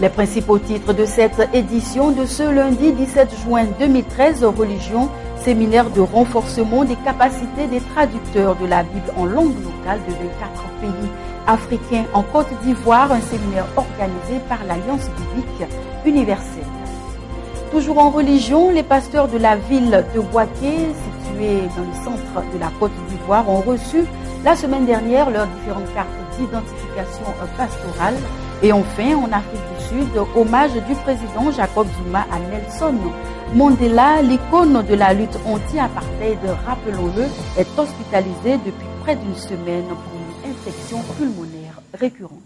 Les principaux titres de cette édition de ce lundi 17 juin 2013, religion, séminaire de renforcement des capacités des traducteurs de la Bible en langue locale de 24 pays africains en Côte d'Ivoire, un séminaire organisé par l'Alliance biblique universelle. Toujours en religion, les pasteurs de la ville de Bouaké, située dans le centre de la Côte d'Ivoire, ont reçu la semaine dernière leurs différentes cartes d'identification pastorale. Et enfin, en Afrique du Sud, hommage du président Jacob Zuma à Nelson Mandela, l'icône de la lutte anti-apartheid, rappelons-le, est hospitalisé depuis près d'une semaine pour une infection pulmonaire récurrente.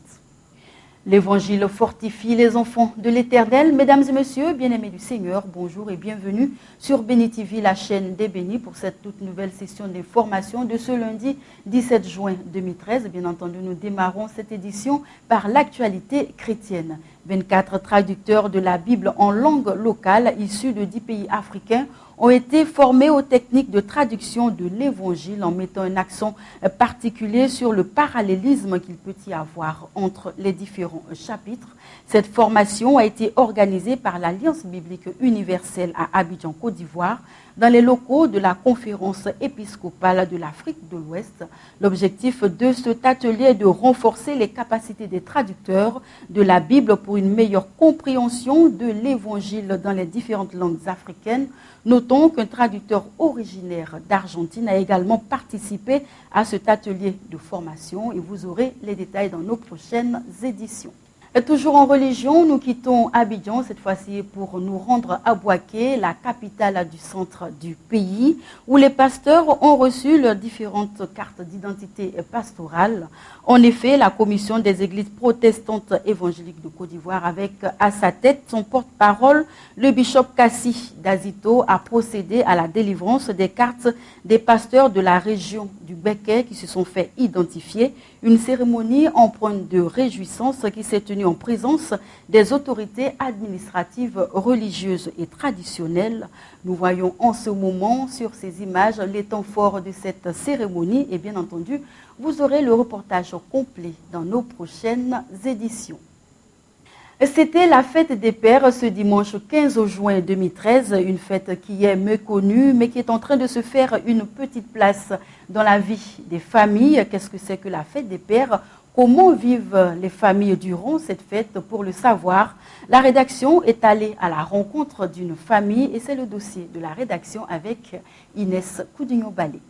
L'évangile fortifie les enfants de l'Éternel. Mesdames et messieurs, bien-aimés du Seigneur, bonjour et bienvenue sur Béni TV, la chaîne des bénis, pour cette toute nouvelle session d'information de ce lundi 17 juin 2013. Bien entendu, nous démarrons cette édition par l'actualité chrétienne. 24 traducteurs de la Bible en langue locale issus de 10 pays africains ont été formés aux techniques de traduction de l'Évangile en mettant un accent particulier sur le parallélisme qu'il peut y avoir entre les différents chapitres. Cette formation a été organisée par l'Alliance biblique universelle à Abidjan, Côte d'Ivoire, dans les locaux de la conférence épiscopale de l'Afrique de l'Ouest. L'objectif de cet atelier est de renforcer les capacités des traducteurs de la Bible pour une meilleure compréhension de l'Évangile dans les différentes langues africaines. Notons qu'un traducteur originaire d'Argentine a également participé à cet atelier de formation et vous aurez les détails dans nos prochaines éditions. Et toujours en religion, nous quittons Abidjan, cette fois-ci pour nous rendre à Bouaké, la capitale du centre du pays, où les pasteurs ont reçu leurs différentes cartes d'identité pastorale. En effet, la commission des églises protestantes évangéliques de Côte d'Ivoire, avec à sa tête son porte-parole, le bishop Kassi Dazito, a procédé à la délivrance des cartes des pasteurs de la région du Béquet qui se sont fait identifier. Une cérémonie empreinte de réjouissance qui s'est tenue en présence des autorités administratives, religieuses et traditionnelles. Nous voyons en ce moment sur ces images les temps forts de cette cérémonie et bien entendu, vous aurez le reportage complet dans nos prochaines éditions. C'était la fête des pères ce dimanche 15 juin 2013, une fête qui est méconnue mais qui est en train de se faire une petite place dans la vie des familles. Qu'est-ce que c'est que la fête des pères ? Comment vivent les familles durant cette fête? Pour le savoir, la rédaction est allée à la rencontre d'une famille et c'est le dossier de la rédaction avec Inès Koudinho-Balé.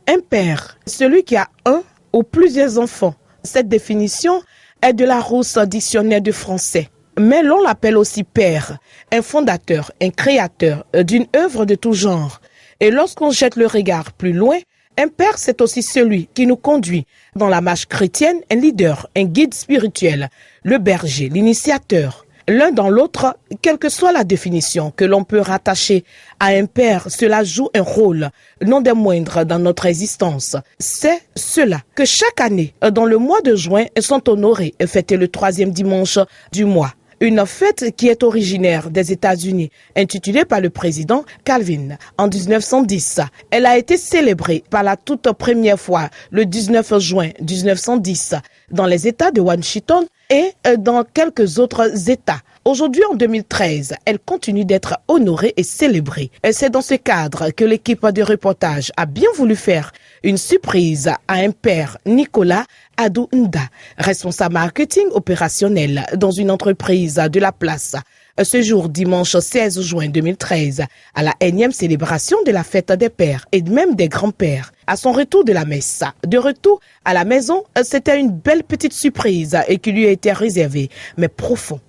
Un père, celui qui a un ou plusieurs enfants. Cette définition est de la Larousse dictionnaire de français. Mais l'on l'appelle aussi père, un fondateur, un créateur d'une œuvre de tout genre. Et lorsqu'on jette le regard plus loin, un père, c'est aussi celui qui nous conduit dans la marche chrétienne, un leader, un guide spirituel, le berger, l'initiateur. L'un dans l'autre, quelle que soit la définition que l'on peut rattacher à un père, cela joue un rôle non des moindres dans notre existence. C'est cela que chaque année, dans le mois de juin, sont honorés et fêtés le 3e dimanche du mois. Une fête qui est originaire des États-Unis, intitulée par le président Calvin en 1910. Elle a été célébrée par la toute première fois le 19 juin 1910 dans les États de Washington et dans quelques autres États. Aujourd'hui, en 2013, elle continue d'être honorée et célébrée. Et c'est dans ce cadre que l'équipe de reportage a bien voulu faire une surprise à un père, Nicolas Adounda, responsable marketing opérationnel dans une entreprise de la place. Ce jour, dimanche 16 juin 2013, à la 1e célébration de la fête des pères et même des grands-pères. À son retour de la messe, de retour à la maison, c'était une belle petite surprise et qui lui a été réservée, mais profond.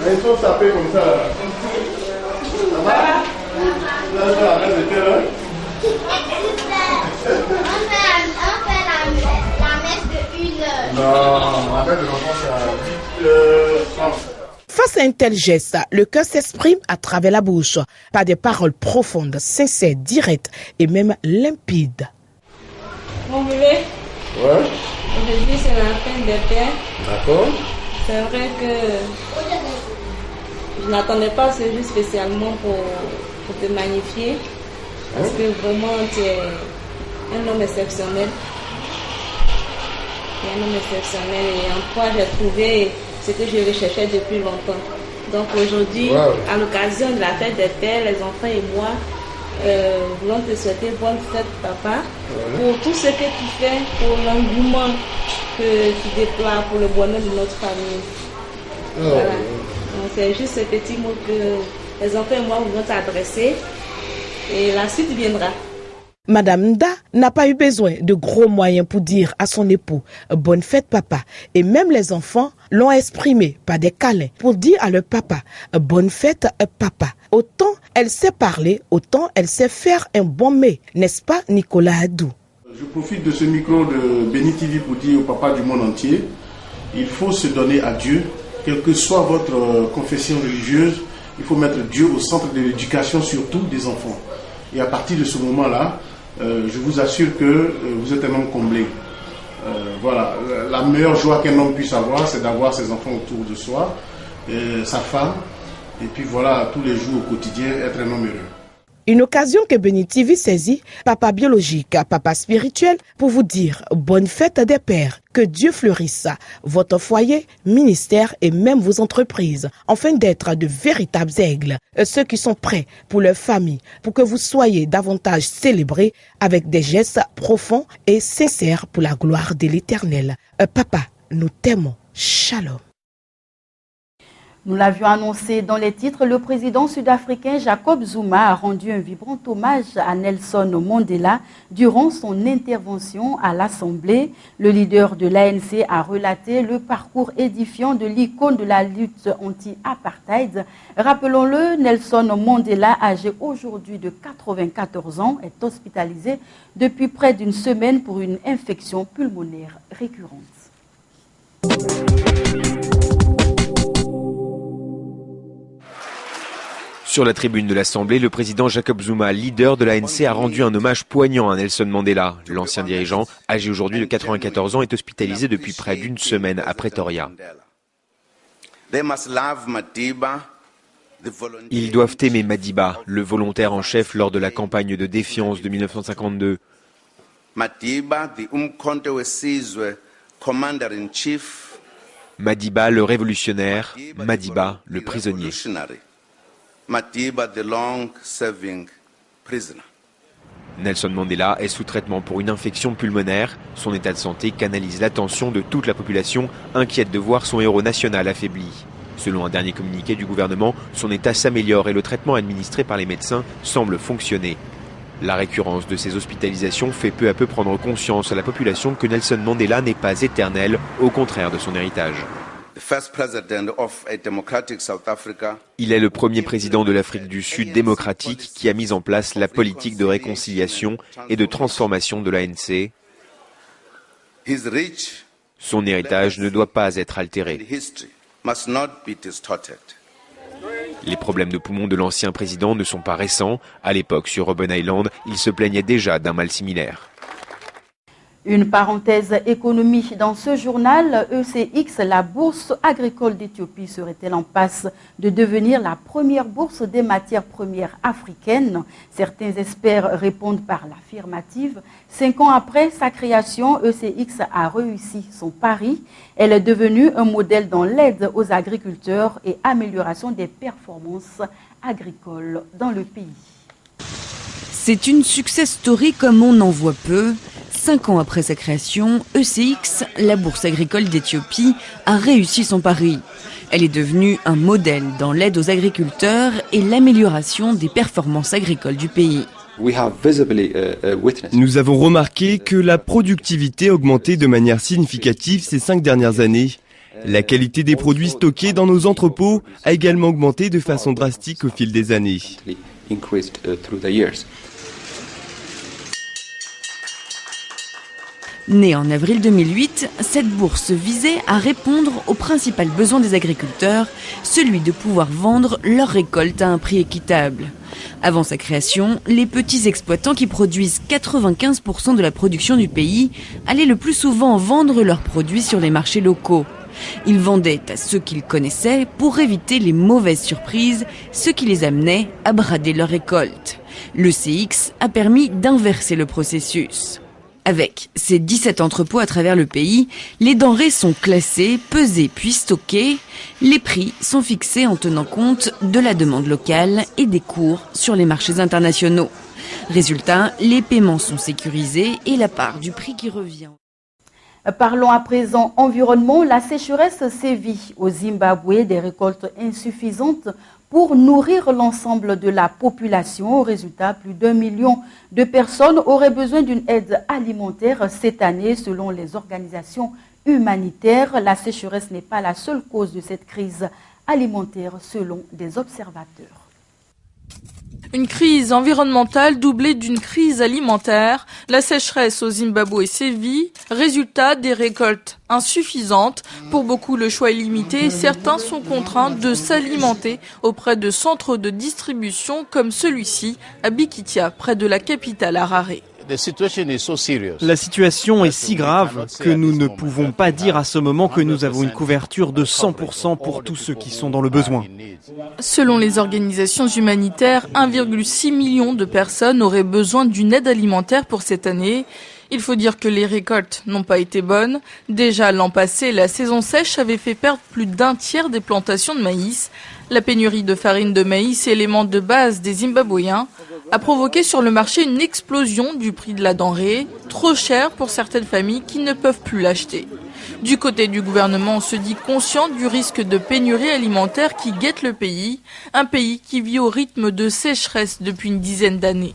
Mais il faut taper comme ça. Ça va? Là, je vais la messe de quelle heure? On fait la messe de 1 heure. Non, la messe de l'enfant, c'est à 8h30. Face à un tel geste, le cœur s'exprime à travers la bouche, par des paroles profondes, sincères, directes et même limpides. Vous voulez? Ouais. Aujourd'hui, c'est la fête des pères. D'accord. C'est vrai que je n'attendais pas ce jour spécialement pour te magnifier. Parce que vraiment, tu es un homme exceptionnel. C'est un homme exceptionnel et en quoi j'ai trouvé ce que je recherchais depuis longtemps. Donc aujourd'hui, à l'occasion de la fête des pères, les enfants et moi voulons te souhaiter bonne fête, papa, pour tout ce que tu fais, pour l'engouement que tu déploies pour le bonheur de notre famille. Voilà. Donc c'est juste ce petit mot que les enfants et moi voulons t'adresser et la suite viendra. Madame Nda n'a pas eu besoin de gros moyens pour dire à son époux « Bonne fête papa ». Et même les enfants l'ont exprimé par des câlins pour dire à leur papa « Bonne fête papa ». Autant elle sait parler, autant elle sait faire un bon mets, n'est-ce pas Nicolas Adou? Je profite de ce micro de Béni TV pour dire au papa du monde entier, il faut se donner à Dieu, quelle que soit votre confession religieuse, il faut mettre Dieu au centre de l'éducation, surtout des enfants. Et à partir de ce moment-là, je vous assure que vous êtes un homme comblé. Voilà, la meilleure joie qu'un homme puisse avoir, c'est d'avoir ses enfants autour de soi, sa femme, et puis voilà, tous les jours au quotidien, être un homme heureux. Une occasion que Béni TV saisit, papa biologique, papa spirituel, pour vous dire bonne fête des pères, que Dieu fleurisse votre foyer, ministère et même vos entreprises, afin d'être de véritables aigles, ceux qui sont prêts pour leur famille, pour que vous soyez davantage célébrés avec des gestes profonds et sincères pour la gloire de l'Éternel. Papa, nous t'aimons. Shalom. Nous l'avions annoncé dans les titres, le président sud-africain Jacob Zuma a rendu un vibrant hommage à Nelson Mandela durant son intervention à l'Assemblée. Le leader de l'ANC a relaté le parcours édifiant de l'icône de la lutte anti-apartheid. Rappelons-le, Nelson Mandela, âgé aujourd'hui de 94 ans, est hospitalisé depuis près d'une semaine pour une infection pulmonaire récurrente. Sur la tribune de l'Assemblée, le président Jacob Zuma, leader de l'ANC, a rendu un hommage poignant à Nelson Mandela. L'ancien dirigeant, âgé aujourd'hui de 94 ans, est hospitalisé depuis près d'une semaine à Pretoria. Ils doivent aimer Madiba, le volontaire en chef lors de la campagne de défiance de 1952. Madiba, le révolutionnaire, Madiba, le prisonnier. Madiba, the long-serving prisoner. Nelson Mandela est sous traitement pour une infection pulmonaire. Son état de santé canalise l'attention de toute la population, inquiète de voir son héros national affaibli. Selon un dernier communiqué du gouvernement, son état s'améliore et le traitement administré par les médecins semble fonctionner. La récurrence de ces hospitalisations fait peu à peu prendre conscience à la population que Nelson Mandela n'est pas éternel, au contraire de son héritage. Il est le premier président de l'Afrique du Sud démocratique qui a mis en place la politique de réconciliation et de transformation de l'ANC. Son héritage ne doit pas être altéré. Les problèmes de poumons de l'ancien président ne sont pas récents. À l'époque, sur Robben Island, il se plaignait déjà d'un mal similaire. Une parenthèse économie dans ce journal, ECX, la bourse agricole d'Éthiopie, serait-elle en passe de devenir la première bourse des matières premières africaines? Certains experts répondent par l'affirmative. 5 ans après sa création, ECX a réussi son pari. Elle est devenue un modèle dans l'aide aux agriculteurs et amélioration des performances agricoles dans le pays. C'est une success story comme on en voit peu. 5 ans après sa création, ECX, la bourse agricole d'Éthiopie, a réussi son pari. Elle est devenue un modèle dans l'aide aux agriculteurs et l'amélioration des performances agricoles du pays. Nous avons remarqué que la productivité a augmenté de manière significative ces 5 dernières années. La qualité des produits stockés dans nos entrepôts a également augmenté de façon drastique au fil des années. Née en avril 2008, cette bourse visait à répondre au principal besoin des agriculteurs, celui de pouvoir vendre leurs récoltes à un prix équitable. Avant sa création, les petits exploitants qui produisent 95% de la production du pays allaient le plus souvent vendre leurs produits sur les marchés locaux. Ils vendaient à ceux qu'ils connaissaient pour éviter les mauvaises surprises, ce qui les amenait à brader leurs récoltes. L'ECX a permis d'inverser le processus. Avec ces 17 entrepôts à travers le pays, les denrées sont classées, pesées puis stockées. Les prix sont fixés en tenant compte de la demande locale et des cours sur les marchés internationaux. Résultat, les paiements sont sécurisés et la part du prix qui revient. Parlons à présent environnement. La sécheresse sévit au Zimbabwe, des récoltes insuffisantes pour nourrir l'ensemble de la population. Au résultat, plus d'1 million de personnes auraient besoin d'une aide alimentaire cette année, selon les organisations humanitaires. La sécheresse n'est pas la seule cause de cette crise alimentaire, selon des observateurs. Une crise environnementale doublée d'une crise alimentaire. La sécheresse au Zimbabwe sévit, résultat des récoltes insuffisantes. Pour beaucoup, le choix est limité et certains sont contraints de s'alimenter auprès de centres de distribution comme celui-ci à Bikitia, près de la capitale Harare. La situation est si grave que nous ne pouvons pas dire à ce moment que nous avons une couverture de 100% pour tous ceux qui sont dans le besoin. Selon les organisations humanitaires, 1,6 million de personnes auraient besoin d'une aide alimentaire pour cette année. Il faut dire que les récoltes n'ont pas été bonnes. Déjà l'an passé, la saison sèche avait fait perdre plus d'un tiers des plantations de maïs. La pénurie de farine de maïs, élément de base des Zimbabwéens, a provoqué sur le marché une explosion du prix de la denrée, trop cher pour certaines familles qui ne peuvent plus l'acheter. Du côté du gouvernement, on se dit conscient du risque de pénurie alimentaire qui guette le pays, un pays qui vit au rythme de sécheresse depuis une dizaine d'années.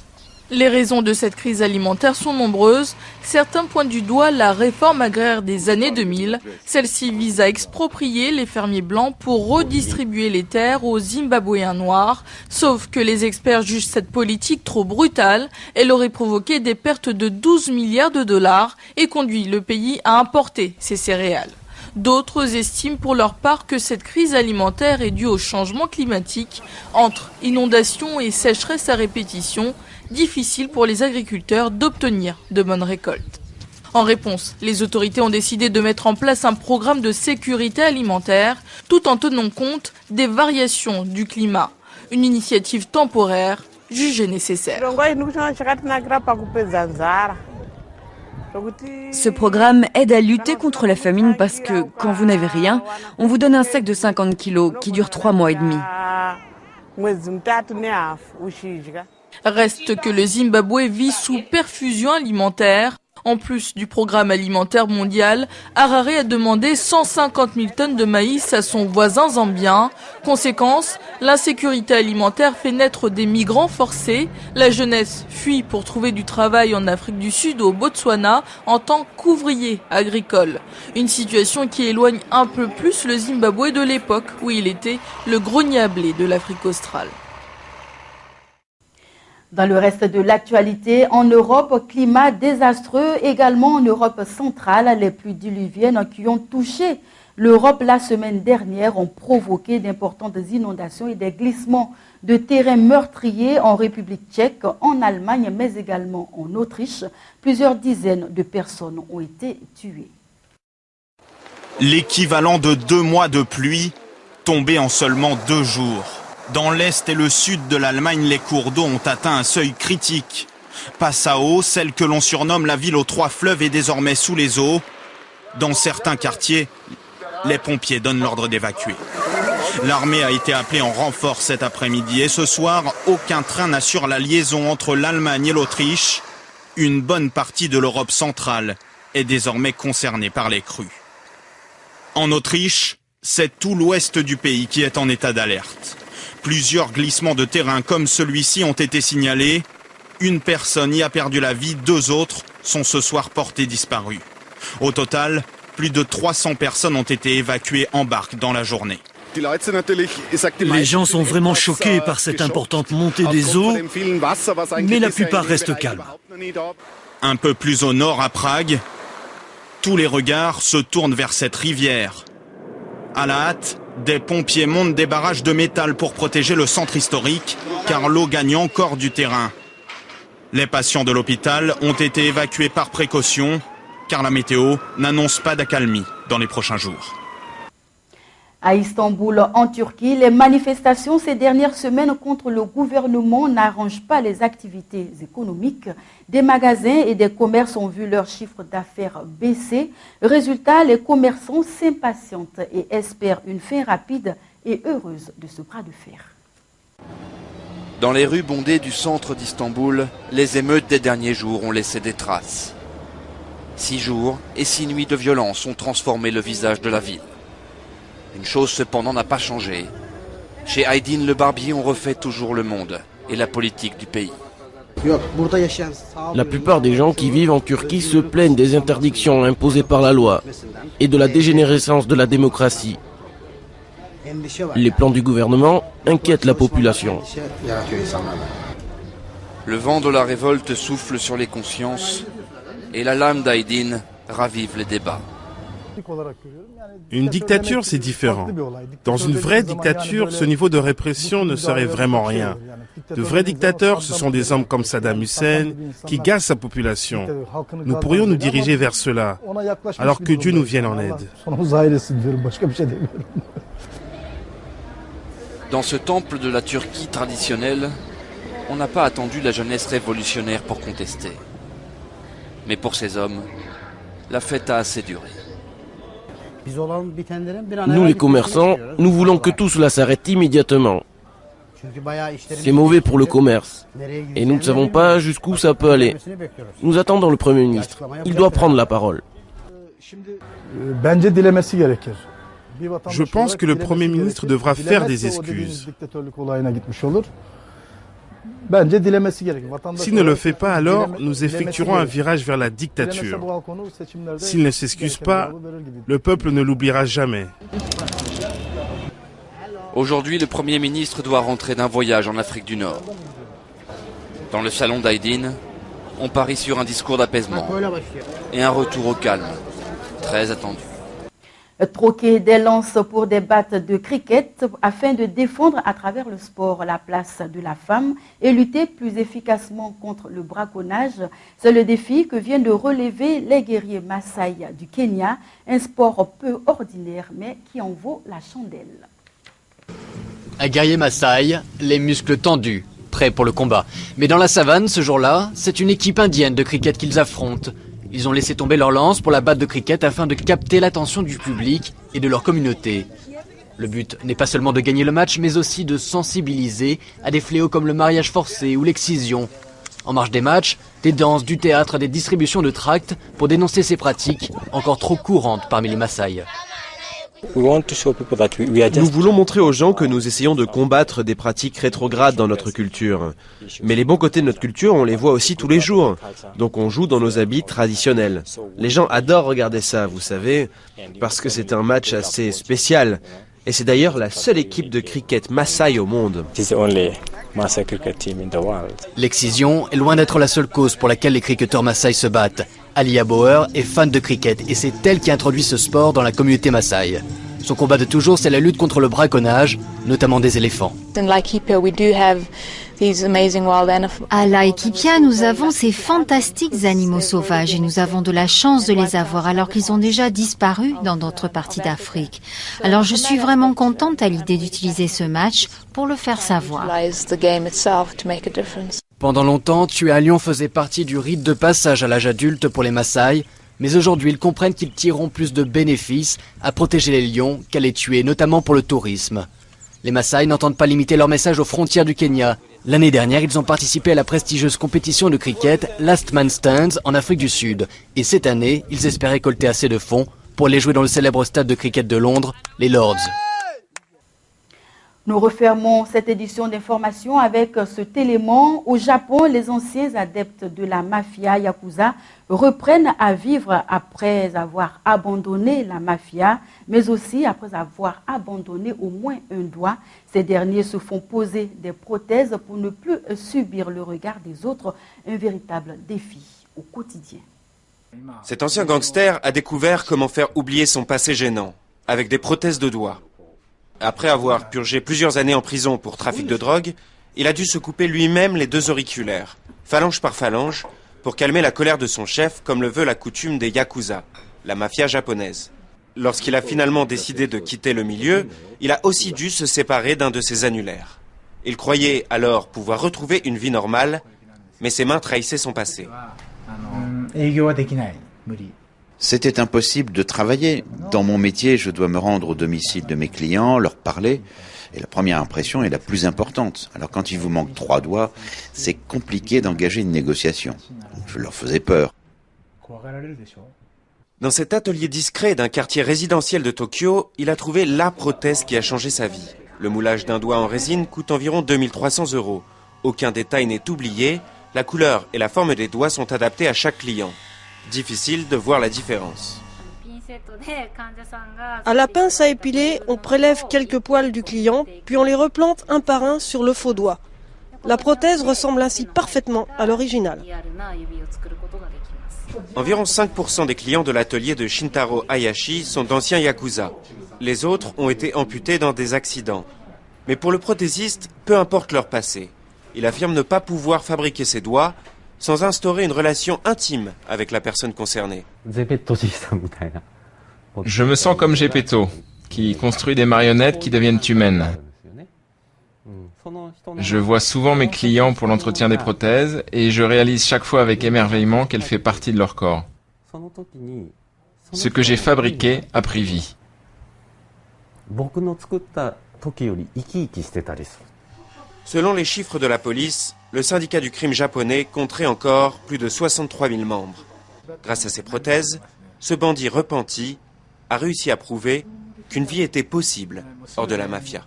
Les raisons de cette crise alimentaire sont nombreuses. Certains pointent du doigt la réforme agraire des années 2000. Celle-ci vise à exproprier les fermiers blancs pour redistribuer les terres aux Zimbabwéens noirs. Sauf que les experts jugent cette politique trop brutale. Elle aurait provoqué des pertes de 12 milliards de dollars et conduit le pays à importer ses céréales. D'autres estiment pour leur part que cette crise alimentaire est due au changement climatique. Entre inondations et sécheresse à répétition, difficile pour les agriculteurs d'obtenir de bonnes récoltes. En réponse, les autorités ont décidé de mettre en place un programme de sécurité alimentaire tout en tenant compte des variations du climat. Une initiative temporaire jugée nécessaire. Ce programme aide à lutter contre la famine parce que quand vous n'avez rien, on vous donne un sac de 50 kilos qui dure 3 mois et demi. Reste que le Zimbabwe vit sous perfusion alimentaire. En plus du programme alimentaire mondial, Harare a demandé 150 000 tonnes de maïs à son voisin zambien. Conséquence, l'insécurité alimentaire fait naître des migrants forcés. La jeunesse fuit pour trouver du travail en Afrique du Sud ou au Botswana en tant qu'ouvrier agricole. Une situation qui éloigne un peu plus le Zimbabwe de l'époque où il était le grenier à blé de l'Afrique australe. Dans le reste de l'actualité, en Europe, climat désastreux. Également en Europe centrale, les pluies diluviennes qui ont touché l'Europe la semaine dernière ont provoqué d'importantes inondations et des glissements de terrain meurtriers en République tchèque, en Allemagne, mais également en Autriche. Plusieurs dizaines de personnes ont été tuées. L'équivalent de 2 mois de pluie tombés en seulement 2 jours. Dans l'est et le sud de l'Allemagne, les cours d'eau ont atteint un seuil critique. Passau, celle que l'on surnomme la ville aux 3 fleuves, est désormais sous les eaux. Dans certains quartiers, les pompiers donnent l'ordre d'évacuer. L'armée a été appelée en renfort cet après-midi et ce soir, aucun train n'assure la liaison entre l'Allemagne et l'Autriche. Une bonne partie de l'Europe centrale est désormais concernée par les crues. En Autriche, c'est tout l'ouest du pays qui est en état d'alerte. Plusieurs glissements de terrain comme celui-ci ont été signalés. Une personne y a perdu la vie, 2 autres sont ce soir portées disparues. Au total, plus de 300 personnes ont été évacuées en barque dans la journée. Les gens sont vraiment choqués par cette importante montée des eaux, mais la plupart restent calmes. Un peu plus au nord, à Prague, tous les regards se tournent vers cette rivière. À la hâte, des pompiers montent des barrages de métal pour protéger le centre historique, car l'eau gagne encore du terrain. Les patients de l'hôpital ont été évacués par précaution, car la météo n'annonce pas d'accalmie dans les prochains jours. À Istanbul, en Turquie, les manifestations ces dernières semaines contre le gouvernement n'arrangent pas les activités économiques. Des magasins et des commerces ont vu leur chiffre d'affaires baisser. Résultat, les commerçants s'impatientent et espèrent une fin rapide et heureuse de ce bras de fer. Dans les rues bondées du centre d'Istanbul, les émeutes des derniers jours ont laissé des traces. 6 jours et 6 nuits de violence ont transformé le visage de la ville. Une chose cependant n'a pas changé. Chez Aydin le barbier, on refait toujours le monde et la politique du pays. La plupart des gens qui vivent en Turquie se plaignent des interdictions imposées par la loi et de la dégénérescence de la démocratie. Les plans du gouvernement inquiètent la population. Le vent de la révolte souffle sur les consciences et la lame d'Aydin ravive les débats. Une dictature, c'est différent. Dans une vraie dictature, ce niveau de répression ne serait vraiment rien. De vrais dictateurs, ce sont des hommes comme Saddam Hussein qui gazent sa population. Nous pourrions nous diriger vers cela, alors que Dieu nous vienne en aide. Dans ce temple de la Turquie traditionnelle, on n'a pas attendu la jeunesse révolutionnaire pour contester. Mais pour ces hommes, la fête a assez duré. Nous les commerçants, nous voulons que tout cela s'arrête immédiatement. C'est mauvais pour le commerce. Et nous ne savons pas jusqu'où ça peut aller. Nous attendons le Premier ministre. Il doit prendre la parole. Je pense que le Premier ministre devra faire des excuses. S'il ne le fait pas, alors nous effectuerons un virage vers la dictature. S'il ne s'excuse pas, le peuple ne l'oubliera jamais. Aujourd'hui, le Premier ministre doit rentrer d'un voyage en Afrique du Nord. Dans le salon d'Aydin, on parie sur un discours d'apaisement et un retour au calme, très attendu. Troquer des lances pour des battes de cricket afin de défendre à travers le sport la place de la femme et lutter plus efficacement contre le braconnage. C'est le défi que viennent de relever les guerriers Maasai du Kenya, un sport peu ordinaire mais qui en vaut la chandelle. Un guerrier Maasai, les muscles tendus, prêts pour le combat. Mais dans la savane, ce jour-là, c'est une équipe indienne de cricket qu'ils affrontent. Ils ont laissé tomber leur lance pour la batte de cricket afin de capter l'attention du public et de leur communauté. Le but n'est pas seulement de gagner le match, mais aussi de sensibiliser à des fléaux comme le mariage forcé ou l'excision. En marge des matchs, des danses, du théâtre, des distributions de tracts pour dénoncer ces pratiques encore trop courantes parmi les Maasai. Nous voulons montrer aux gens que nous essayons de combattre des pratiques rétrogrades dans notre culture. Mais les bons côtés de notre culture, on les voit aussi tous les jours. Donc on joue dans nos habits traditionnels. Les gens adorent regarder ça, vous savez, parce que c'est un match assez spécial. Et c'est d'ailleurs la seule équipe de cricket Maasai au monde. L'excision est loin d'être la seule cause pour laquelle les cricketeurs Maasai se battent. Alia Bauer est fan de cricket et c'est elle qui introduit ce sport dans la communauté Maasai. Son combat de toujours, c'est la lutte contre le braconnage, notamment des éléphants. À Laikipia, nous avons ces fantastiques animaux sauvages et nous avons de la chance de les avoir alors qu'ils ont déjà disparu dans d'autres parties d'Afrique. Alors je suis vraiment contente à l'idée d'utiliser ce match pour le faire savoir. Pendant longtemps, tuer un lion faisait partie du rite de passage à l'âge adulte pour les Maasai, mais aujourd'hui ils comprennent qu'ils tireront plus de bénéfices à protéger les lions qu'à les tuer, notamment pour le tourisme. Les Maasai n'entendent pas limiter leur message aux frontières du Kenya. L'année dernière, ils ont participé à la prestigieuse compétition de cricket Last Man Stands en Afrique du Sud. Et cette année, ils espèrent récolter assez de fonds pour les jouer dans le célèbre stade de cricket de Londres, les Lords. Nous refermons cette édition d'information avec cet élément. Au Japon, les anciens adeptes de la mafia Yakuza reprennent à vivre après avoir abandonné la mafia, mais aussi après avoir abandonné au moins un doigt. Ces derniers se font poser des prothèses pour ne plus subir le regard des autres, un véritable défi au quotidien. Cet ancien gangster a découvert comment faire oublier son passé gênant, avec des prothèses de doigts. Après avoir purgé plusieurs années en prison pour trafic de drogue, il a dû se couper lui-même les 2 auriculaires, phalange par phalange, pour calmer la colère de son chef, comme le veut la coutume des Yakuza, la mafia japonaise. Lorsqu'il a finalement décidé de quitter le milieu, il a aussi dû se séparer d'un de ses annulaires. Il croyait alors pouvoir retrouver une vie normale, mais ses mains trahissaient son passé. C'était impossible de travailler. Dans mon métier, je dois me rendre au domicile de mes clients, leur parler. Et la première impression est la plus importante. Alors quand il vous manque 3 doigts, c'est compliqué d'engager une négociation. Je leur faisais peur. Dans cet atelier discret d'un quartier résidentiel de Tokyo, il a trouvé la prothèse qui a changé sa vie. Le moulage d'un doigt en résine coûte environ 2300 €. Aucun détail n'est oublié, la couleur et la forme des doigts sont adaptés à chaque client. Difficile de voir la différence. À la pince à épiler, on prélève quelques poils du client, puis on les replante un par un sur le faux doigt. La prothèse ressemble ainsi parfaitement à l'original. Environ 5% des clients de l'atelier de Shintaro Hayashi sont d'anciens yakuza. Les autres ont été amputés dans des accidents. Mais pour le prothésiste, peu importe leur passé. Il affirme ne pas pouvoir fabriquer ses doigts sans instaurer une relation intime avec la personne concernée. Je me sens comme Gepetto, qui construit des marionnettes qui deviennent humaines. Je vois souvent mes clients pour l'entretien des prothèses et je réalise chaque fois avec émerveillement qu'elle fait partie de leur corps. Ce que j'ai fabriqué a pris vie. Selon les chiffres de la police, le syndicat du crime japonais compterait encore plus de 63 000 membres. Grâce à ces prothèses, ce bandit repenti a réussi à prouver qu'une vie était possible hors de la mafia.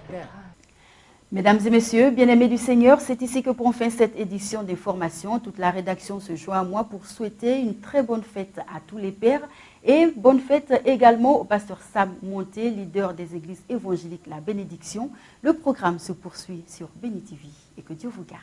Mesdames et messieurs, bien-aimés du Seigneur, c'est ici que prend fin cette édition des formations. Toute la rédaction se joint à moi pour souhaiter une très bonne fête à tous les pères et bonne fête également au pasteur Sam Monté, leader des églises évangéliques La Bénédiction. Le programme se poursuit sur Béni TV et que Dieu vous garde.